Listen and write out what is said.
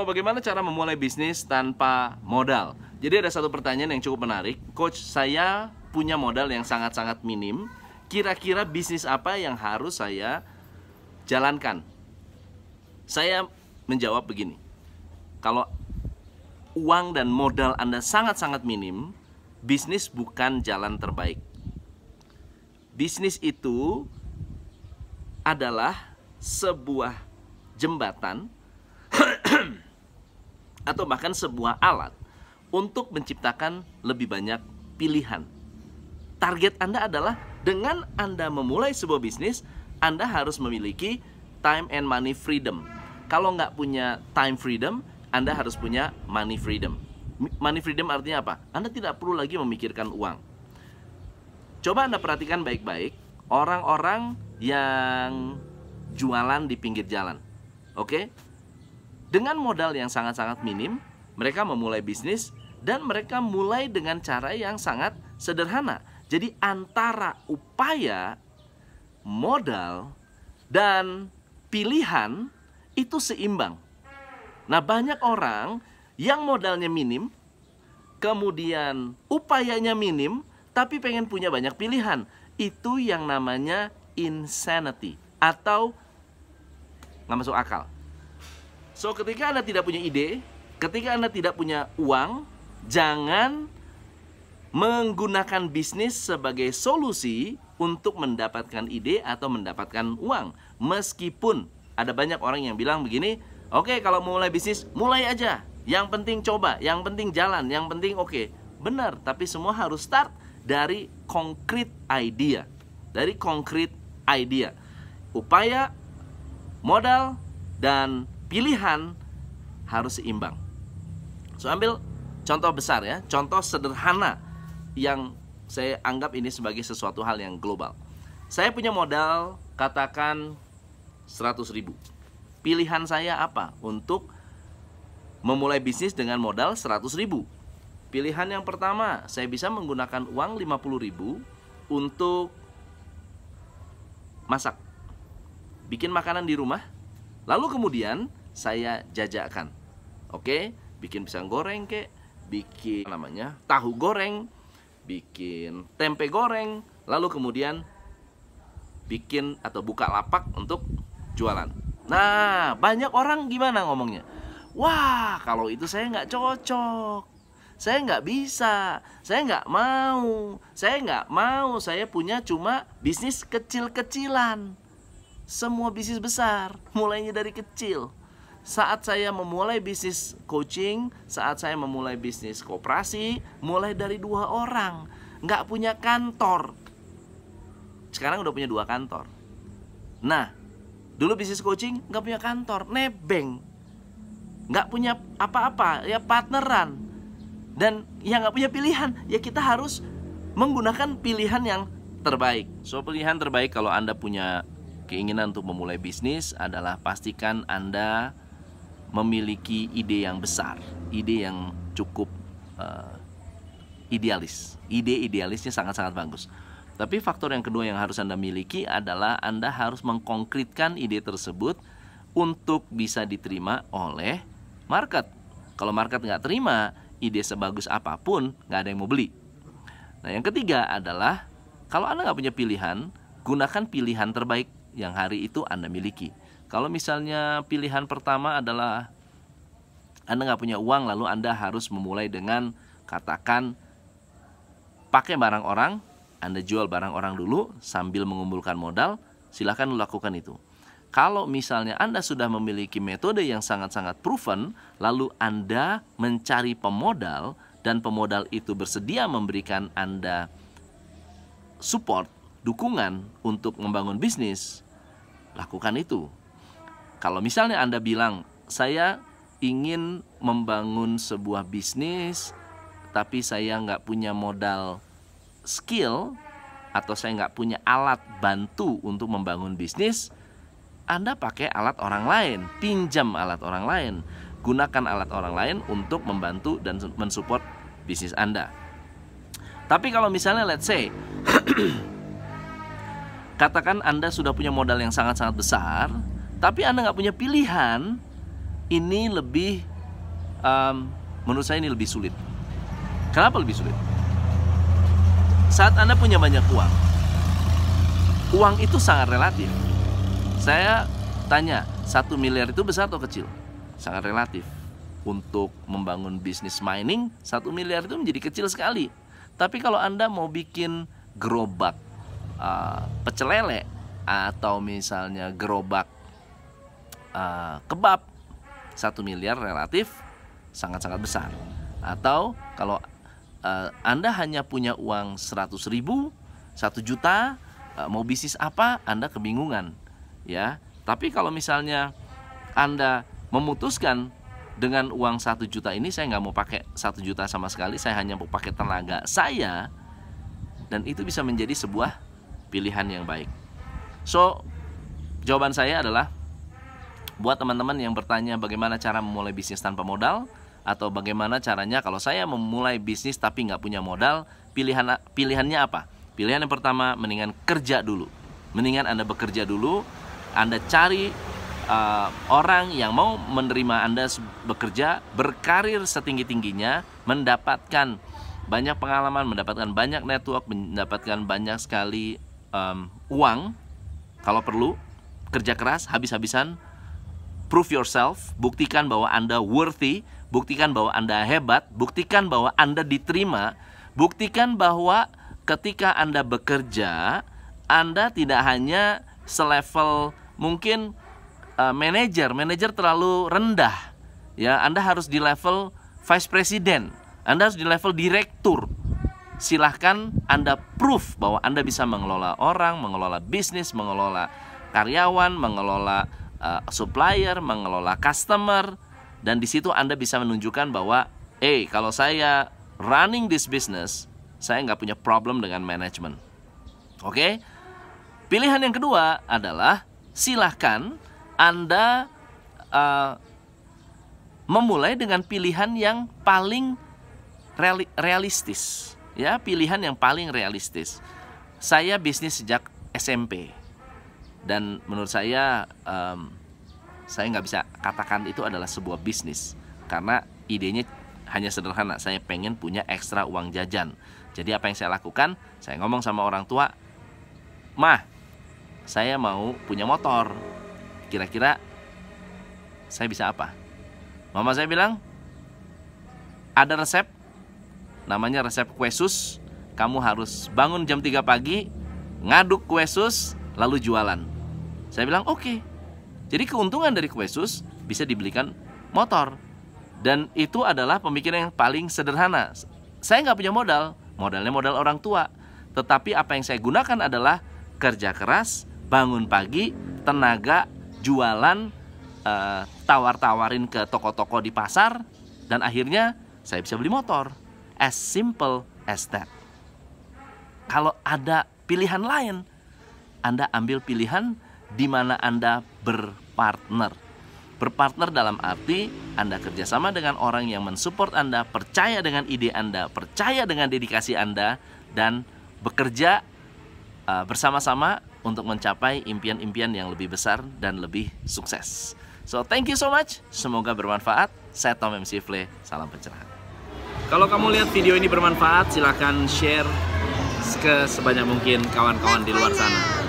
So, bagaimana cara memulai bisnis tanpa modal? Jadi ada satu pertanyaan yang cukup menarik. Coach, saya punya modal yang sangat-sangat minim. Kira-kira bisnis apa yang harus saya jalankan? Saya menjawab begini. Kalau uang dan modal Anda sangat-sangat minim, bisnis bukan jalan terbaik. Bisnis itu adalah sebuah jembatan atau bahkan sebuah alat untuk menciptakan lebih banyak pilihan. Target Anda adalah dengan Anda memulai sebuah bisnis, Anda harus memiliki time and money freedom. Kalau nggak punya time freedom, Anda harus punya money freedom. Money freedom artinya apa? Anda tidak perlu lagi memikirkan uang. Coba Anda perhatikan baik-baik orang-orang yang jualan di pinggir jalan. Oke? Dengan modal yang sangat-sangat minim, mereka memulai bisnis dan mereka mulai dengan cara yang sangat sederhana. Jadi antara upaya, modal, dan pilihan itu seimbang. Nah, banyak orang yang modalnya minim, kemudian upayanya minim, tapi pengen punya banyak pilihan. Itu yang namanya insanity atau nggak masuk akal. So, ketika Anda tidak punya ide, ketika Anda tidak punya uang, jangan menggunakan bisnis sebagai solusi untuk mendapatkan ide atau mendapatkan uang. Meskipun ada banyak orang yang bilang begini, oke, kalau mau mulai bisnis, mulai aja. Yang penting coba, yang penting jalan, yang penting oke. Benar, tapi semua harus start dari concrete idea. Dari concrete idea. Upaya, modal, dan pilihan harus seimbang. So, ambil contoh besar ya, contoh sederhana yang saya anggap ini sebagai sesuatu hal yang global. Saya punya modal katakan 100.000. Pilihan saya apa untuk memulai bisnis dengan modal 100.000? Pilihan yang pertama, saya bisa menggunakan uang 50.000 untuk masak, bikin makanan di rumah, lalu kemudian saya jajakan. Oke, bikin pisang goreng kek, bikin tahu goreng, bikin tempe goreng, lalu kemudian bikin atau buka lapak untuk jualan. Nah, banyak orang gimana ngomongnya? Wah, kalau itu saya nggak cocok, saya nggak bisa, saya nggak mau, saya punya cuma bisnis kecil-kecilan. Semua bisnis besar mulainya dari kecil. Saat saya memulai bisnis coaching, saat saya memulai bisnis koperasi, mulai dari 2 orang, nggak punya kantor. Sekarang udah punya 2 kantor. Nah, dulu bisnis coaching nggak punya kantor, nebeng, nggak punya apa-apa, ya partneran. Dan yang nggak punya pilihan, ya kita harus menggunakan pilihan yang terbaik. So, pilihan terbaik kalau Anda punya keinginan untuk memulai bisnis adalah pastikan Anda memiliki ide yang besar, ide yang cukup idealis. Ide idealisnya sangat-sangat bagus. Tapi faktor yang kedua yang harus Anda miliki adalah Anda harus mengkonkretkan ide tersebut untuk bisa diterima oleh market. Kalau market nggak terima, ide sebagus apapun nggak ada yang mau beli. Nah, yang ketiga adalah kalau Anda nggak punya pilihan, gunakan pilihan terbaik yang hari itu Anda miliki. Kalau misalnya pilihan pertama adalah Anda nggak punya uang, lalu Anda harus memulai dengan katakan pakai barang orang, Anda jual barang orang dulu sambil mengumpulkan modal, silahkan lakukan itu. Kalau misalnya Anda sudah memiliki metode yang sangat-sangat proven, lalu Anda mencari pemodal dan pemodal itu bersedia memberikan Anda support, dukungan untuk membangun bisnis, lakukan itu. Kalau misalnya Anda bilang, saya ingin membangun sebuah bisnis, tapi saya nggak punya modal skill, atau saya nggak punya alat bantu untuk membangun bisnis, Anda pakai alat orang lain, pinjam alat orang lain, gunakan alat orang lain untuk membantu dan mensupport bisnis Anda. Tapi kalau misalnya let's say katakan Anda sudah punya modal yang sangat-sangat besar, tapi Anda nggak punya pilihan, ini lebih menurut saya ini lebih sulit. Kenapa lebih sulit? Saat Anda punya banyak uang itu sangat relatif. Saya tanya, 1 miliar itu besar atau kecil? Sangat relatif. Untuk membangun bisnis mining, 1 miliar itu menjadi kecil sekali. Tapi kalau Anda mau bikin gerobak pecel lele, atau misalnya gerobak kebab, 1 miliar relatif sangat-sangat besar. Atau kalau Anda hanya punya uang 100 ribu, 1 juta, mau bisnis apa, Anda kebingungan, ya. Tapi kalau misalnya Anda memutuskan dengan uang 1 juta ini, saya nggak mau pakai 1 juta sama sekali, saya hanya mau pakai tenaga saya, dan itu bisa menjadi sebuah pilihan yang baik. So, jawaban saya adalah, buat teman-teman yang bertanya bagaimana cara memulai bisnis tanpa modal, atau bagaimana caranya kalau saya memulai bisnis tapi nggak punya modal, pilihannya apa? Pilihan yang pertama, mendingan kerja dulu. Mendingan Anda bekerja dulu, Anda cari orang yang mau menerima Anda bekerja, berkarir setinggi-tingginya, mendapatkan banyak pengalaman, mendapatkan banyak network, mendapatkan banyak sekali uang. Kalau perlu, kerja keras, habis-habisan, prove yourself, buktikan bahwa Anda worthy, buktikan bahwa Anda hebat, buktikan bahwa Anda diterima, buktikan bahwa ketika Anda bekerja, Anda tidak hanya selevel mungkin manajer terlalu rendah, ya. Anda harus di level vice president, Anda harus di level direktur. Silahkan Anda proof bahwa Anda bisa mengelola orang, mengelola bisnis, mengelola karyawan, mengelola supplier, mengelola customer, dan di situ Anda bisa menunjukkan bahwa, kalau saya running this business, saya nggak punya problem dengan manajemen. Oke? Pilihan yang kedua adalah, silahkan Anda memulai dengan pilihan yang paling realistis, ya, pilihan yang paling realistis. Saya bisnis sejak SMP, dan menurut saya nggak bisa katakan itu adalah sebuah bisnis, karena idenya hanya sederhana. Saya pengen punya ekstra uang jajan. Jadi apa yang saya lakukan? Saya ngomong sama orang tua, "Mah, saya mau punya motor. Kira-kira saya bisa apa?" Mama saya bilang, "Ada resep, namanya resep kue sus. Kamu harus bangun jam 3 pagi, ngaduk kue sus, lalu jualan." Saya bilang, "Oke." Jadi keuntungan dari kue sus bisa dibelikan motor. Dan itu adalah pemikiran yang paling sederhana. Saya nggak punya modal, modalnya modal orang tua. Tetapi apa yang saya gunakan adalah kerja keras, bangun pagi, tenaga, jualan, tawar-tawarin ke toko-toko di pasar, dan akhirnya saya bisa beli motor. As simple as that. Kalau ada pilihan lain, Anda ambil pilihan di mana Anda berpartner. Berpartner dalam arti Anda kerjasama dengan orang yang mensupport Anda, percaya dengan ide Anda, percaya dengan dedikasi Anda, dan bekerja bersama-sama untuk mencapai impian-impian yang lebih besar dan lebih sukses. So, thank you so much. Semoga bermanfaat. Saya Tom MC Fle. Salam pencerahan. Kalau kamu lihat video ini bermanfaat, silakan share ke sebanyak mungkin kawan-kawan di luar sana.